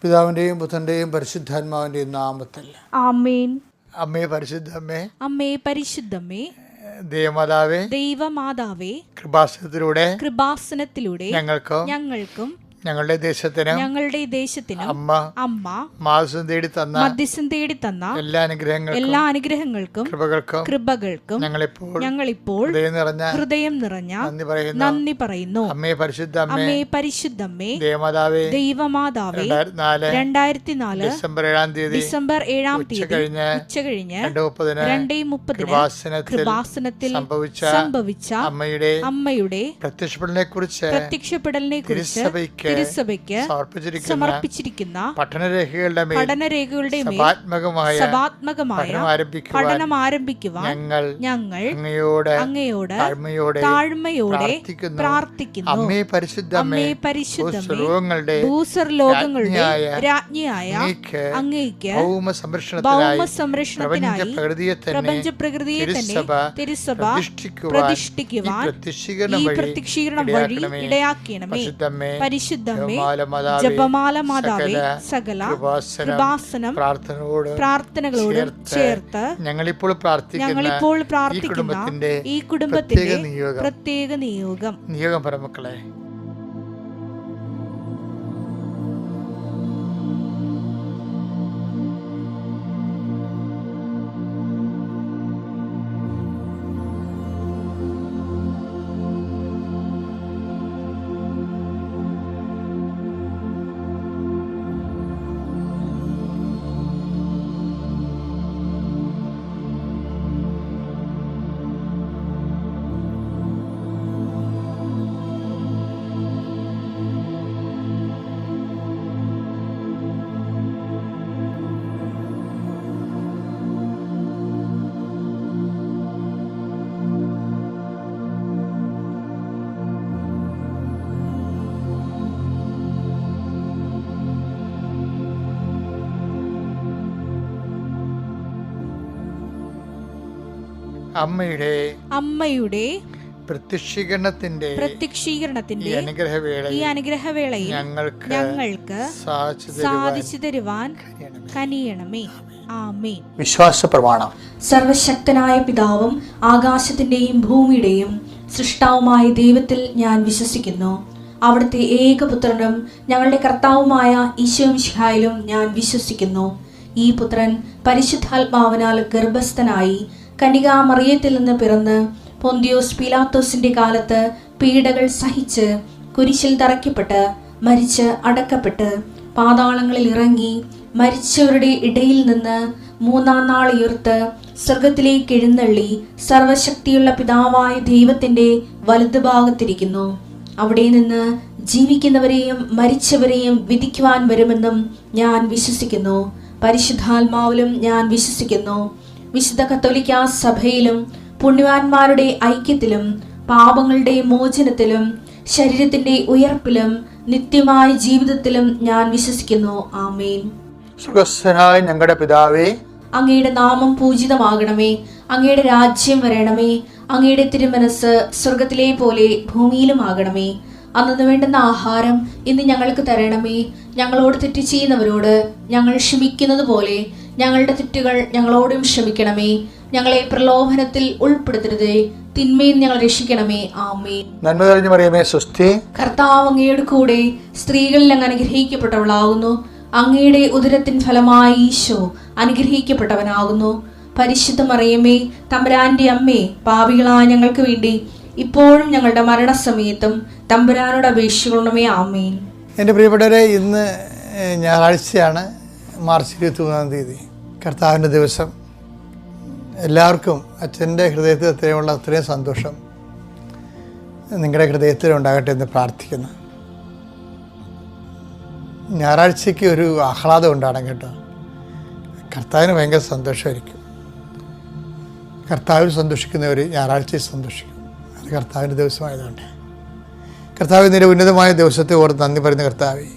പിതാവിൻ്റെയും പുത്രൻ്റെയും പരിശുദ്ധാത്മാവിൻ്റെയും നാമത്തിൽ ആമേൻ. അമ്മേ പരിശുദ്ധമ്മേ, അമ്മേ പരിശുദ്ധമ്മേ, ദൈവമാതാവേ, ദൈവമാതാവേ, കൃപാസനത്തിലൂടെ ഞങ്ങൾക്കും ഞങ്ങളുടെ ദേശത്തിനും അമ്മ മധ്യസ്ഥം തേടി തന്ന എല്ലാ അനുഗ്രഹങ്ങൾക്കും കൃപകൾക്കും ഞങ്ങളിപ്പോൾ ഹൃദയം നിറഞ്ഞ നന്ദി പറയുന്നു. അമ്മേ പരിശുദ്ധമ്മേ, ദൈവമാതാവേ, 2004 ഡിസംബർ 7 ഉച്ചകഴിഞ്ഞ് 2:30 കൃപാസനത്തിൽ സംഭവിച്ച അമ്മയുടെ പ്രത്യക്ഷപ്പെടലിനെ കുറിച്ച് തിരുസഭയ്ക്ക് സമർപ്പിച്ചിരിക്കുന്ന പഠനരേഖകളുടെ സഭാത്മകമായ പഠനം ആരംഭിക്കുവാൻ ഞങ്ങൾ അങ്ങയോട് താഴ്മയോടെ പ്രാർത്ഥിക്കുന്നു. അമ്മേ പരിശുദ്ധമ്മേ, ഭൂസ്വർലോകങ്ങളുടെ രാജ്ഞിയായ അങ്ങേയ്ക്ക് ഭൗമസംരക്ഷണത്തിനായി പ്രപഞ്ച പ്രകൃതിയെ തന്നെ തിരുസഭ പ്രതിഷ്ഠിക്കുവാൻ ഈ പ്രത്യക്ഷീകരണം വഴി ഇടയാക്കണമേ. പരിശുദ്ധമ്മേ, ജപമാല മാതാവേ, സകല കൃപാസനം പ്രാർത്ഥനകളോട് ചേർത്ത് ഞങ്ങളിപ്പോൾ പ്രാർത്ഥിക്കുന്ന ഈ കുടുംബത്തിന്റെ പ്രത്യേക നിയോഗം പരമക്കളെ. അമ്മയുടെ പ്രത്യക്ഷീകരണത്തിന്റെ ഈ അനുഗ്രഹവേളയിൽ ഞങ്ങൾക്ക് സാധിച്ചു തരുവാൻ കനിയണമേ. ആമേൻ. വിശ്വാസ പ്രമാണം. സർവശക്തനായ പിതാവും ആകാശത്തിന്റെയും ഭൂമിയുടെയും സൃഷ്ടാവുമായ ദൈവത്തിൽ ഞാൻ വിശ്വസിക്കുന്നു. അവിടുത്തെ ഏകപുത്രനും ഞങ്ങളുടെ കർത്താവുമായ ഈശോമിശിഹായിലും ഞാൻ വിശ്വസിക്കുന്നു. ഈ പുത്രൻ പരിശുദ്ധാത്മാവിനാൽ ഗർഭസ്ഥനായി കന്യകാമറിയത്തിൽ നിന്ന് പിറന്ന് പൊന്തിയോസ് പീലാത്തോസിന്റെ കാലത്ത് പീഡകൾ സഹിച്ച് കുരിശിൽ തറയ്ക്കപ്പെട്ട് മരിച്ച് അടക്കപ്പെട്ട് പാതാളങ്ങളിൽ ഇറങ്ങി മരിച്ചവരുടെ ഇടയിൽ നിന്ന് 3-ാം നാൾ ഉയർത്ത് സ്വർഗത്തിലേക്ക് എഴുന്നള്ളി സർവശക്തിയുള്ള പിതാവായ ദൈവത്തിന്റെ വലതുഭാഗത്തിരിക്കുന്നു. അവിടെ നിന്ന് ജീവിക്കുന്നവരെയും മരിച്ചവരെയും വിധിക്കുവാൻ വരുമെന്നും ഞാൻ വിശ്വസിക്കുന്നു. പരിശുദ്ധാത്മാവിലും ഞാൻ വിശ്വസിക്കുന്നു. വിശുദ്ധ കത്തോലിക്കാ സഭയിലും പുണ്യവാന്മാരുടെ ഐക്യത്തിലും പാപങ്ങളുടെ മോചനത്തിലും ശരീരത്തിന്റെ ഉയർപ്പിലും നിത്യമായ ജീവിതത്തിലും ഞാൻ വിശ്വസിക്കുന്നു. ആമേൻ. സുഖസ്ഥനായ ഞങ്ങളുടെ പിതാവേ, അങ്ങയുടെ നാമം പൂജിതമാകണമേ. അങ്ങയുടെ രാജ്യം വരണമേ. അങ്ങയുടെ തിരുമനസ് സ്വർഗത്തിലെ പോലെ ഭൂമിയിലും ആകണമേ. അന്നു വേണ്ടുന്ന ആഹാരം ഇന്ന് ഞങ്ങൾക്ക് തരണമേ. ഞങ്ങളോട് തെറ്റ് ചെയ്യുന്നവരോട് ഞങ്ങൾ ക്ഷമിക്കുന്നത് പോലെ ഞങ്ങളുടെ തെറ്റുകൾ ഞങ്ങളോടും ക്ഷമിക്കണമേ. ഞങ്ങളെ പ്രലോഭനത്തിൽ ഉൾപ്പെടുത്തരുതേ, തിന്മയിൽ ഞങ്ങൾ രക്ഷിക്കണമേ. ആമേൻ. നന്മ നിറഞ്ഞ മറിയമേ, സ്വസ്തി. കർത്താവ് അങ്ങയുടെ കൂടെ സ്ത്രീകളിൽ അങ്ങ് അനുഗ്രഹിക്കപ്പെട്ടവളാകുന്നു. അങ്ങയുടെ ഉദരത്തിൻ ഫലമായി ഈശോ അനുഗ്രഹിക്കപ്പെട്ടവനാകുന്നു. പരിശുദ്ധ മറിയമേ, തമ്പുരാന്റെ അമ്മേ, പാപികളായ ഞങ്ങൾക്ക് വേണ്ടി ഇപ്പോഴും ഞങ്ങളുടെ മരണസമയത്തും തമ്പുരാനോട് അപേക്ഷിക്കണമേ. ആമേൻ. എൻ്റെ പ്രിയപ്പെട്ടവരെ, ഇന്ന് ഞായറാഴ്ചയാണ്, മാർച്ച് 23-ാം തീയതി, കർത്താവിൻ്റെ ദിവസം. എല്ലാവർക്കും അച്ഛൻ്റെ ഹൃദയത്തിൽ അത്രയും സന്തോഷം നിങ്ങളുടെ ഹൃദയത്തിൽ ഉണ്ടാകട്ടെ എന്ന് പ്രാർത്ഥിക്കുന്നു. ഞായറാഴ്ചയ്ക്ക് ഒരു ആഹ്ലാദം ഉണ്ടാകണം കേട്ടോ. കർത്താവിന് ഭയങ്കര സന്തോഷമായിരിക്കും. കർത്താവിൽ സന്തോഷിക്കുന്നവർ ഞായറാഴ്ചയിൽ സന്തോഷിക്കും. അത് കർത്താവിൻ്റെ ദിവസമായതുകൊണ്ട് കർത്താവ് നിന്റെ ഉന്നതമായ ദിവസത്തെ ഓർത്ത് നന്ദി പറയുന്ന കർത്താവേ,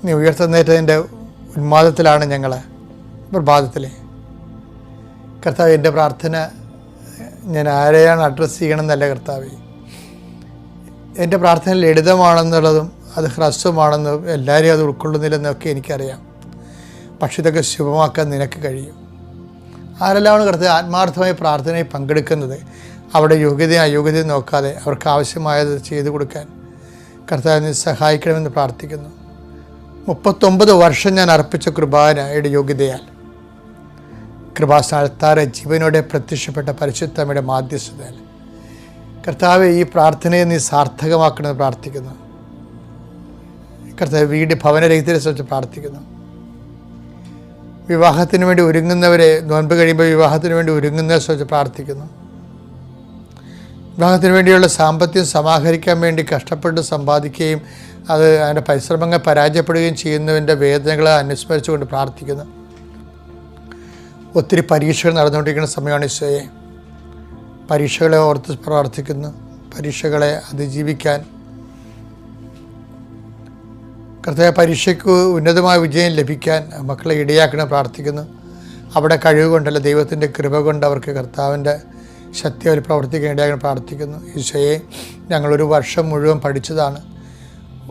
നീ ഉയർത്തുന്നേറ്റതിൻ്റെ ഉന്മാദത്തിലാണ് ഞങ്ങൾ പ്രഭാതത്തിൽ. കർത്താവ്, എൻ്റെ പ്രാർത്ഥന ഞാൻ ആരെയാണ് അഡ്രസ്സ് ചെയ്യണമെന്നല്ല കർത്താവേ, എൻ്റെ പ്രാർത്ഥന ലളിതമാണെന്നുള്ളതും അത് ഹ്രസ്വമാണെന്ന് എല്ലാവരെയും അത് ഉൾക്കൊള്ളുന്നില്ലെന്നൊക്കെ എനിക്കറിയാം. പക്ഷെ ഇതൊക്കെ ശുഭമാക്കാൻ നിനക്ക് കഴിയും. ആരെല്ലാമാണ് കർത്താവേ ആത്മാർത്ഥമായി പ്രാർത്ഥനയിൽ പങ്കെടുക്കുന്നത്, അവിടെ യോഗ്യതയും അയോഗ്യതയും നോക്കാതെ അവർക്ക് ആവശ്യമായത് ചെയ്തു കൊടുക്കാൻ കർത്താവിനെ സഹായിക്കണമെന്ന് പ്രാർത്ഥിക്കുന്നു. 39 വർഷം ഞാൻ അർപ്പിച്ച കൃപാനയുടെ യോഗ്യതയാൽ കൃപാസ്ഥാനത്താറെ ജീവനോടെ പ്രത്യക്ഷപ്പെട്ട പരിശുദ്ധമ്മയുടെ മാധ്യസ്ഥതയാൽ കർത്താവെ ഈ പ്രാർത്ഥനയെ നീ സാർത്ഥകമാക്കണമെന്ന് പ്രാർത്ഥിക്കുന്നു. കർത്താവ് വീട് ഭവനരഹിതരെ സംബന്ധിച്ച് പ്രാർത്ഥിക്കുന്നു. വിവാഹത്തിന് വേണ്ടി ഒരുങ്ങുന്നവരെ, നോൻപ് കഴിയുമ്പോൾ വിവാഹത്തിന് വേണ്ടി ഒരുങ്ങുന്നവരെ സംബന്ധിച്ച് പ്രാർത്ഥിക്കുന്നു. വിവാഹത്തിന് വേണ്ടിയുള്ള സാമ്പത്തികം സമാഹരിക്കാൻ വേണ്ടി കഷ്ടപ്പെട്ട് സമ്പാദിക്കുകയും അത് അതിൻ്റെ പരിശ്രമങ്ങൾ പരാജയപ്പെടുകയും ചെയ്യുന്നതിൻ്റെ വേദനകളെ അനുസ്മരിച്ചുകൊണ്ട് പ്രാർത്ഥിക്കുന്നു. ഒത്തിരി പരീക്ഷകൾ നടന്നുകൊണ്ടിരിക്കുന്ന സമയമാണ് ഈശോയെ. പരീക്ഷകളെ ഓർത്ത് പ്രാർത്ഥിക്കുന്നു. പരീക്ഷകളെ അതിജീവിക്കാൻ കർത്താവേ പരീക്ഷയ്ക്ക് ഉന്നതമായ വിജയം ലഭിക്കാൻ മക്കളെ ഇടയാക്കണം പ്രാർത്ഥിക്കുന്നു. അവിടെ കഴിവ് കൊണ്ടല്ല, ദൈവത്തിൻ്റെ കൃപ കൊണ്ട് അവർക്ക് കർത്താവിൻ്റെ ശക്തി അവർ പ്രവർത്തിക്കാൻ ഇടയാക്കണം പ്രാർത്ഥിക്കുന്നു. ഈശോയെ, ഞങ്ങളൊരു വർഷം മുഴുവൻ പഠിച്ചതാണ്.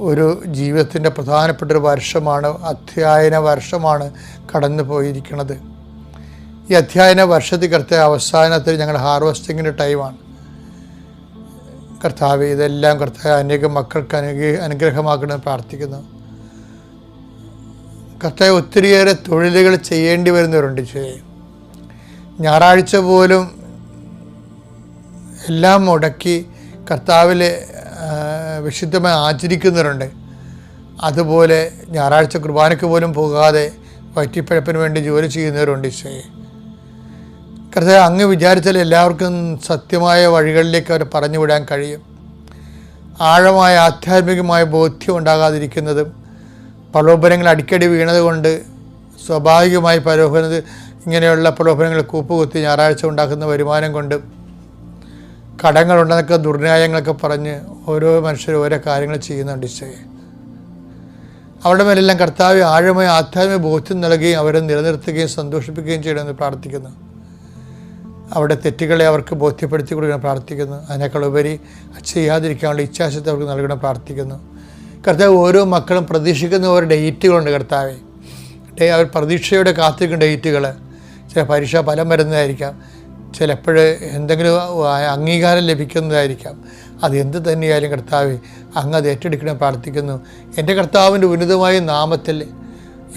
ഒരു ജീവിതത്തിൻ്റെ പ്രധാനപ്പെട്ടൊരു വർഷമാണ്, അധ്യയന വർഷമാണ് കടന്നു പോയിരിക്കുന്നത്. ഈ അധ്യയന വർഷത്തിൽ കർത്താവ് അവസാനത്തിൽ ഞങ്ങൾ ഹാർവസ്റ്റിങ്ങിൻ്റെ ടൈമാണ്. കർത്താവ് ഇതെല്ലാം കർത്താവ് അനേകം മക്കൾക്ക് അനുഗ്രഹമാക്കണമെന്ന് പ്രാർത്ഥിക്കുന്നു. കർത്താവ് ഒത്തിരിയേറെ തൊഴിലുകൾ ചെയ്യേണ്ടി വരുന്നവരുണ്ട്. ഞായറാഴ്ച പോലും എല്ലാം മുടക്കി കർത്താവിൽ വിശുദ്ധമായി ആചരിക്കുന്നവരുണ്ട്. അതുപോലെ ഞായറാഴ്ച കുർബാനയ്ക്ക് പോലും പോകാതെ വയറ്റിപ്പഴപ്പിന് വേണ്ടി ജോലി ചെയ്യുന്നവരുണ്ട്. ഈശോയെ കർത്താവ് അങ്ങ് വിചാരിച്ചാൽ എല്ലാവർക്കും സത്യമായ വഴികളിലേക്ക് അവർ പറഞ്ഞു വിടാൻ കഴിയും. ആഴമായ ആധ്യാത്മികമായ ബോധ്യം ഉണ്ടാകാതിരിക്കുന്നതും പ്രലോഭനങ്ങൾ അടിക്കടി വീണത് കൊണ്ട് സ്വാഭാവികമായി ഇങ്ങനെയുള്ള പ്രലോഭനങ്ങൾ കൂപ്പുകുത്തി ഞായറാഴ്ച ഉണ്ടാക്കുന്ന വരുമാനം കൊണ്ട് കടങ്ങളുണ്ടെന്നൊക്കെ ദുർന്യായങ്ങളൊക്കെ പറഞ്ഞ് ഓരോ മനുഷ്യരും ഓരോ കാര്യങ്ങൾ ചെയ്യുന്നുണ്ട്. ഈശോയെ അവരുടെ മേലെല്ലാം കർത്താവ് ആഴമായ ആധ്യാത്മിക ബോധ്യം നൽകുകയും അവരെ നിലനിർത്തുകയും സന്തോഷിപ്പിക്കുകയും ചെയ്യണമെന്ന് പ്രാർത്ഥിക്കുന്നു. അവിടെ തെറ്റുകളെ അവർക്ക് ബോധ്യപ്പെടുത്തി കൊടുക്കണം പ്രാർത്ഥിക്കുന്നു. അതിനേക്കാൾ ഉപരി ചെയ്യാതിരിക്കാനുള്ള ഇച്ഛാശക്തി അവർക്ക് നൽകണം പ്രാർത്ഥിക്കുന്നു. കർത്താവ് ഓരോ മക്കളും പ്രതീക്ഷിക്കുന്ന ഓരോ ഡേറ്റുകളുണ്ട്. കർത്താവെ അവർ പ്രതീക്ഷയോടെ കാത്തിരിക്കുന്ന ഡേറ്റുകൾ, ചില പരീക്ഷാ ഫലം വരുന്നതായിരിക്കാം, ചിലപ്പോൾ എന്തെങ്കിലും അംഗീകാരം ലഭിക്കുന്നതായിരിക്കാം. അത് എന്ത് തന്നെയായാലും കർത്താവെ അങ്ങ് അത് ഏറ്റെടുക്കണം പ്രാർത്ഥിക്കുന്നു. എൻ്റെ കർത്താവിൻ്റെ ഉന്നതമായ നാമത്തിൽ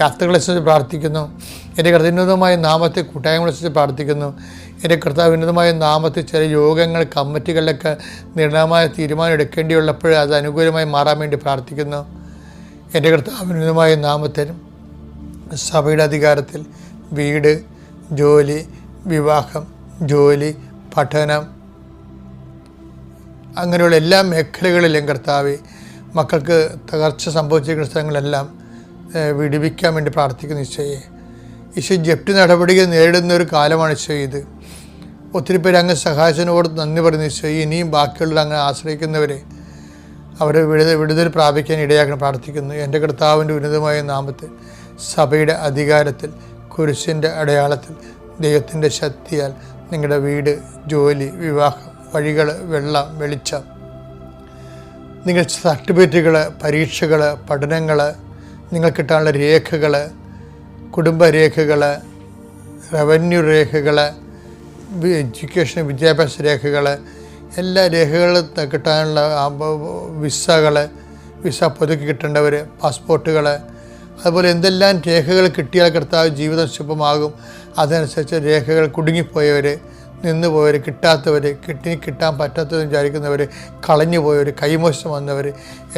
യാത്രകളെ സംബന്ധിച്ച് പ്രാർത്ഥിക്കുന്നു. എൻ്റെ ഉന്നതമായ നാമത്തെ കൂട്ടായ്മകളെ സംബന്ധിച്ച് പ്രാർത്ഥിക്കുന്നു. എൻ്റെ കർത്താവ് ഉന്നതമായ നാമത്തിൽ ചില യോഗങ്ങൾ കമ്മിറ്റികളിലൊക്കെ നിർണയമായ തീരുമാനം എടുക്കേണ്ടിയുള്ളപ്പോൾ അത് അനുകൂലമായി മാറാൻ വേണ്ടി പ്രാർത്ഥിക്കുന്നു. എൻ്റെ കർത്താവ് ഉന്നതമായ നാമത്തിൽ സഭയുടെ അധികാരത്തിൽ വീട്, ജോലി, വിവാഹം, ജോലി, പഠനം, അങ്ങനെയുള്ള എല്ലാ മേഖലകളിലും കർത്താവ് മക്കൾക്ക് തകർച്ച സംഭവിച്ചിരിക്കുന്ന സ്ഥലങ്ങളെല്ലാം വിടുവിക്കാൻ വേണ്ടി പ്രാർത്ഥിക്കുന്നു. ഈശോ ജപ്തി നടപടികൾ നേരിടുന്ന ഒരു കാലമാണ് ഈശോ ഇത്. ഒത്തിരി പേര് അങ്ങ് സഹായത്തിനോട് നന്ദി പറയുന്നു. ഈശോ ഇനിയും ബാക്കിയുള്ള അങ്ങ് ആശ്രയിക്കുന്നവരെ അവരെ വിടുതൽ പ്രാപിക്കാൻ ഇടയാക്കണം പ്രാർത്ഥിക്കുന്നു. എൻ്റെ കർത്താവിൻ്റെ ഉന്നതമായ നാമത്തിൽ സഭയുടെ അധികാരത്തിൽ കുരിശിൻ്റെ അടയാളത്തിൽ ദൈവത്തിൻ്റെ ശക്തിയാൽ നിങ്ങളുടെ വീട്, ജോലി, വിവാഹം, വഴികൾ, വെള്ളം, വെളിച്ചം, നിങ്ങളുടെ സർട്ടിഫിക്കറ്റുകൾ, പരീക്ഷകൾ, പഠനങ്ങൾ, നിങ്ങൾക്ക് കിട്ടാനുള്ള രേഖകൾ, കുടുംബരേഖകൾ, റവന്യൂ രേഖകൾ, എഡ്യൂക്കേഷൻ വിദ്യാഭ്യാസ രേഖകൾ, എല്ലാ രേഖകളും കിട്ടാനുള്ള വിസ പുതുക്കി കിട്ടേണ്ടവർ, പാസ്പോർട്ടുകൾ, അതുപോലെ എന്തെല്ലാം രേഖകൾ കിട്ടിയാൽ കർത്താവ് ജീവിതം ശുഭമാകും. അതനുസരിച്ച് രേഖകൾ കുടുങ്ങിപ്പോയവർ, നിന്നുപോയവർ, കിട്ടാത്തവർ, കിട്ടാൻ പറ്റാത്തതെന്ന് വിചാരിക്കുന്നവർ, കളഞ്ഞു പോയവർ, കൈമോശം വന്നവർ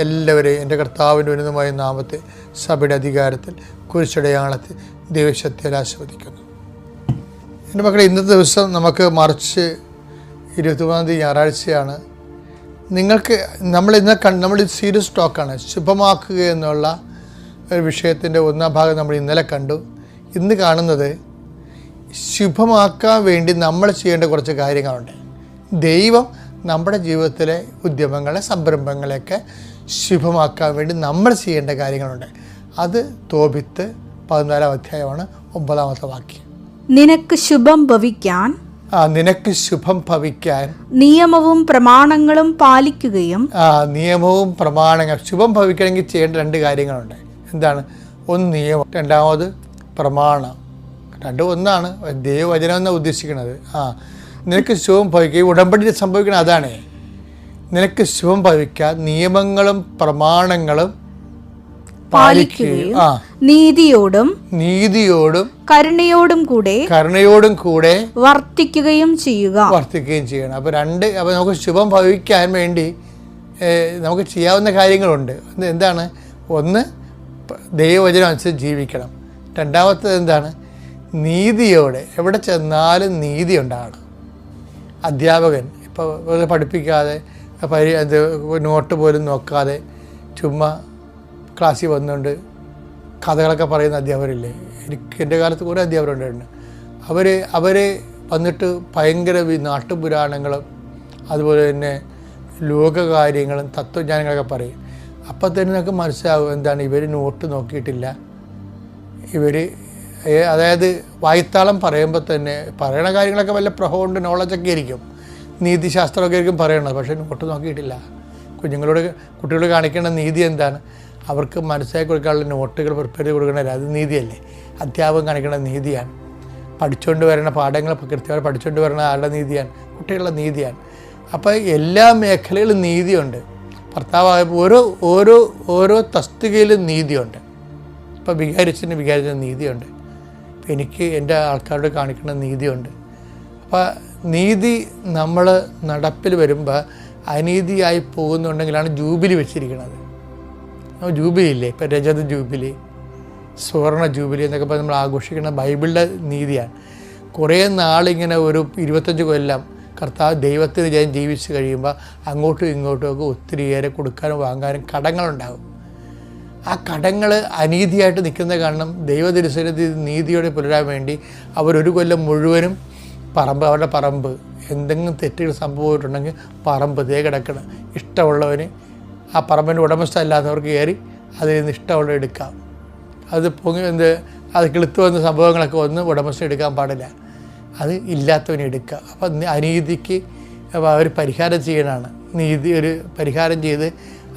എല്ലാവരെയും എൻ്റെ കർത്താവിൻ്റെ ഉന്നതമായ നാമത്തിൽ സഭയുടെ അധികാരത്തിൽ കുരിശടയാളത്തിൽ ദൈവശക്തിയാൽ ആസ്വദിക്കുന്നു. എൻ്റെ മക്കളെ, ഇന്നത്തെ ദിവസം നമുക്ക് മാർച്ച് 23 ഞായറാഴ്ചയാണ്. നിങ്ങൾക്ക് നമ്മൾ സീരിയസ് ടോക്കാണ്. ശുഭമാക്കുക എന്നുള്ള ഒരു വിഷയത്തിൻ്റെ ഒന്നാം ഭാഗം നമ്മൾ ഇന്നലെ കണ്ടു. ഇന്ന് കാണുന്നത് ശുഭമാക്കാൻ വേണ്ടി നമ്മൾ ചെയ്യേണ്ട കുറച്ച് കാര്യങ്ങളുണ്ട്. ദൈവം നമ്മുടെ ജീവിതത്തിലെ ഉദ്യമങ്ങളെ, സംരംഭങ്ങളെയൊക്കെ ശുഭമാക്കാൻ വേണ്ടി നമ്മൾ ചെയ്യേണ്ട കാര്യങ്ങളുണ്ട്. അത് തോബിത്ത് 14-ാം അധ്യായമാണ് 9-ാമത്തെ വാക്യം. നിനക്ക് ശുഭം ഭവിക്കാൻ നിനക്ക് ശുഭം ഭവിക്കാൻ നിയമവും പ്രമാണങ്ങളും പാലിക്കുകയും. നിയമവും പ്രമാണങ്ങൾ ശുഭം ഭവിക്കണമെങ്കിൽ ചെയ്യേണ്ട 2 കാര്യങ്ങളുണ്ട്. എന്താണ്? ഒന്ന് നിയമം, രണ്ടാമത് പ്രമാണം. രണ്ടും ഒന്നാണ്. ദൈവവചനം എന്നാണ് ഉദ്ദേശിക്കുന്നത്. നിനക്ക് ശുഭം ഭവിക്കുക. ഈ ഉടമ്പടി സംഭവിക്കണം അതാണ്. നിനക്ക് ശുഭം ഭവിക്കാൻ നിയമങ്ങളും പ്രമാണങ്ങളും പാലിക്കുകയും നീതിയോടും കരുണയോടും കൂടെ വർത്തിക്കുകയും ചെയ്യണം. അപ്പോൾ നമുക്ക് ശുഭം ഭവിക്കാൻ വേണ്ടി നമുക്ക് ചെയ്യാവുന്ന കാര്യങ്ങളുണ്ട്. എന്താണ്? ഒന്ന്, ദൈവവചനം അനുസരിച്ച് ജീവിക്കണം. രണ്ടാമത്തേത് എന്താണ്? നീതിയോടെ എവിടെ ചെന്നാലും നീതി ഉണ്ടാകണം. അധ്യാപകൻ ഇപ്പോൾ പഠിപ്പിക്കാതെ നോട്ട് പോലും നോക്കാതെ ചുമ്മാ ക്ലാസ്സിൽ വന്നുകൊണ്ട് കഥകളൊക്കെ പറയുന്ന അധ്യാപകരില്ലേ? എൻ്റെ കാലത്ത് കുറേ അധ്യാപകരുണ്ടായിരുന്നു. അവർ വന്നിട്ട് ഭയങ്കര നാട്ടുപുരാണങ്ങളും അതുപോലെ തന്നെ ലോകകാര്യങ്ങളും തത്വജ്ഞാനങ്ങളൊക്കെ പറയും. അപ്പം തന്നെ നമുക്ക് മനസ്സിലാവും എന്താണ് ഇവർ നോട്ട് നോക്കിയിട്ടില്ല. അതായത് വായ്ത്താളം പറയുമ്പോൾ തന്നെ പറയണ കാര്യങ്ങളൊക്കെ വല്ല പ്രഹോണ്ട് നോളജൊക്കെ ആയിരിക്കും, നീതിശാസ്ത്രമൊക്കെ ആയിരിക്കും പറയണത്. പക്ഷേ നോട്ട് നോക്കിയിട്ടില്ല. കുട്ടികളോട് കാണിക്കേണ്ട നീതി എന്താണ്? അവർക്ക് മനസ്സിലാക്കി കൊടുക്കാനുള്ള നോട്ടുകൾ പ്രിപ്പയർ ചെയ്ത് കൊടുക്കണമല്ല, അത് നീതിയല്ലേ? അധ്യാപകൻ കാണിക്കേണ്ട നീതിയാണ്. പഠിച്ചുകൊണ്ട് വരുന്ന പാഠങ്ങൾ കൃത്യമായി പഠിച്ചുകൊണ്ട് വരുന്ന ആളുടെ നീതിയാണ്, കുട്ടികളുടെ നീതിയാണ്. അപ്പോൾ എല്ലാ മേഖലയിലും നീതിയുണ്ട്. ഭർത്താവായ ഓരോ തസ്തികയിലും നീതിയുണ്ട്. ഇപ്പോൾ വികാരിച്ചതിന് നീതിയുണ്ട്. എനിക്ക് എൻ്റെ ആൾക്കാരോട് കാണിക്കുന്ന നീതിയുണ്ട്. അപ്പോൾ നീതി നമ്മൾ നടപ്പിൽ വരുമ്പോൾ അനീതിയായി പോകുന്നുണ്ടെങ്കിലാണ് ജൂബിലി വെച്ചിരിക്കുന്നത്. ജൂബിലി ഇല്ലേ? ഇപ്പോൾ രജത ജൂബിലി, സുവർണ ജൂബിലി എന്നൊക്കെ പറഞ്ഞ് നമ്മൾ ആഘോഷിക്കുന്ന ബൈബിളിൻ്റെ നീതിയാണ്. കുറേ നാളിങ്ങനെ ഒരു 25 കൊല്ലം കർത്താവ് ദൈവത്തിന് ഞാൻ ജീവിച്ച് കഴിയുമ്പോൾ അങ്ങോട്ടും ഇങ്ങോട്ടുമൊക്കെ ഒത്തിരിയേറെ കൊടുക്കാനും വാങ്ങാനും കടങ്ങളുണ്ടാകും. ആ കടങ്ങൾ അനീതിയായിട്ട് നിൽക്കുന്ന കാരണം ദൈവതിരുസന്നിധി നീതിയോടെ പുലരാൻ വേണ്ടി അവരൊരു കൊല്ലം മുഴുവനും അവരുടെ പറമ്പ് എന്തെങ്കിലും തെറ്റുകൾ സംഭവിച്ചിട്ടുണ്ടെങ്കിൽ പറമ്പ് കിടക്കണം, ഇഷ്ടമുള്ളവന് ആ പറമ്പിൻ്റെ ഉടമസ്ഥല്ലാത്തവർക്ക് കയറി അതിൽ നിന്ന് ഇഷ്ടമുള്ള എടുക്കാം. അത് കിളുത്തു വന്ന സംഭവങ്ങളൊക്കെ ഒന്നും ഉടമസ്ഥ എടുക്കാൻ പാടില്ല, അത് ഇല്ലാത്തവന് എടുക്കുക. അപ്പം അനീതിക്ക് അവർ പരിഹാരം ചെയ്യണമാണ്. ഒരു പരിഹാരം ചെയ്ത്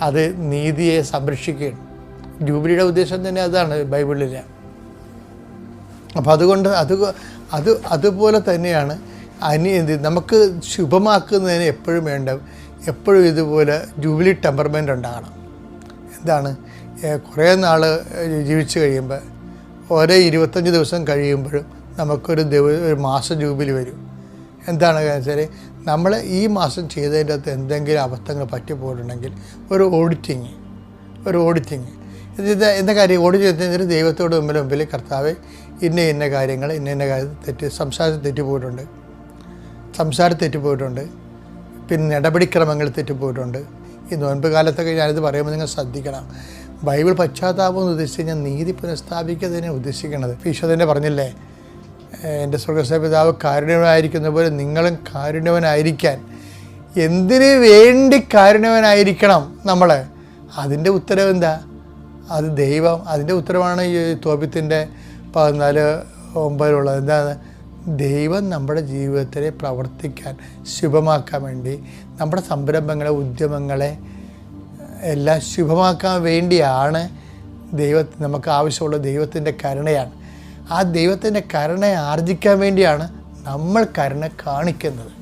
അത് നീതിയെ സംരക്ഷിക്കുകയാണ്. ജൂബിലിയുടെ ഉദ്ദേശം തന്നെ അതാണ് ബൈബിളിൽ. അപ്പം അതുകൊണ്ട് അതുപോലെ തന്നെയാണ് നമുക്ക് ശുഭമാക്കുന്നതിന് എപ്പോഴും ഇതുപോലെ ജൂബിലി ടെമ്പർമെൻ്റ് ഉണ്ടാകണം. എന്താണ്? കുറേ നാൾ ജീവിച്ച് കഴിയുമ്പോൾ ഓരോ 25 ദിവസം കഴിയുമ്പോഴും നമുക്കൊരു മാസ ജൂബിലി വരും. എന്താണ് വെച്ചാൽ നമ്മൾ ഈ മാസം ചെയ്തതിൻ്റെ അകത്ത് എന്തെങ്കിലും അബദ്ധങ്ങൾ പറ്റിപ്പോയിട്ടുണ്ടെങ്കിൽ ഒരു ഓഡിറ്റിങ് എന്താ കാര്യം? ഓഡിറ്റ് ചെയ്യുന്നതിന് ദൈവത്തോട് മുമ്പിൽ കർത്താവ് ഇന്ന കാര്യങ്ങൾ സംസാരത്തിൽ തെറ്റിപ്പോയിട്ടുണ്ട്, പിന്നെ നടപടിക്രമങ്ങൾ തെറ്റിപ്പോയിട്ടുണ്ട്. ഈ നോൻപ് കാലത്തൊക്കെ ഞാനിത് പറയുമ്പോൾ നിങ്ങൾ ശ്രദ്ധിക്കണം. ബൈബിൾ പശ്ചാത്താപം എന്ന് ഉദ്ദേശിച്ച് കഴിഞ്ഞാൽ നീതി പുനഃസ്ഥാപിക്കുന്നതിനെ ഉദ്ദേശിക്കുന്നത്. ഈശോ തന്നെ പറഞ്ഞില്ലേ, എൻ്റെ സ്വർഗ്ഗസ്ഥ പിതാവ് കാരുണ്യവനായിരിക്കുന്ന പോലെ നിങ്ങളും കാരുണ്യവനായിരിക്കാൻ. എന്തിനു വേണ്ടി കാരുണ്യവനായിരിക്കണം നമ്മൾ? അതിൻ്റെ ഉത്തരവ് എന്താ? അത് ദൈവം. അതിൻ്റെ ഉത്തരവാണ് ഈ തോബിത്തിൻ്റെ 14:9 എന്താണ്? ദൈവം നമ്മുടെ ജീവിതത്തിലെ പ്രവർത്തിക്കാൻ ശുഭമാക്കാൻ വേണ്ടി നമ്മുടെ സംരംഭങ്ങളെ ഉദ്യമങ്ങളെ എല്ലാം ശുഭമാക്കാൻ വേണ്ടിയാണ് നമുക്ക് ആവശ്യമുള്ള ദൈവത്തിൻ്റെ കരുണയാണ്. ആ ദൈവത്തിൻ്റെ കരുണ ആർജിക്കാൻ വേണ്ടിയാണ് നമ്മൾ കരുണ കാണിക്കുന്നത്.